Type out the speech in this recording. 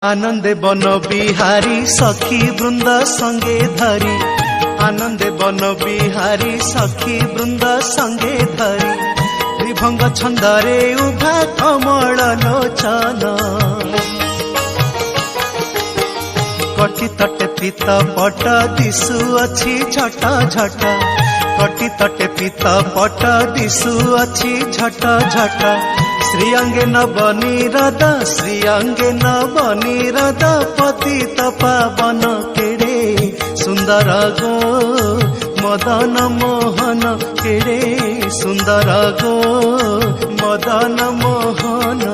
आनंदे बन बिहारी सखी वृंद संगे धरी, आनंदे बन बिहारी सखी वृंद संगे धरी, त्रिभंग छंदरे उभा कमल लोचन। कटी तटे पीत पट दिशु अच्छी झट झट, कटी तटे पीत पट दिशु अच्छी झट झट। श्रीअंगे नवनीरद, श्रीअंगे नवनीरद, पतित पावन केड़े सुंदर गो मदन मोहन, केड़े सुंदर गो मदन मोहन।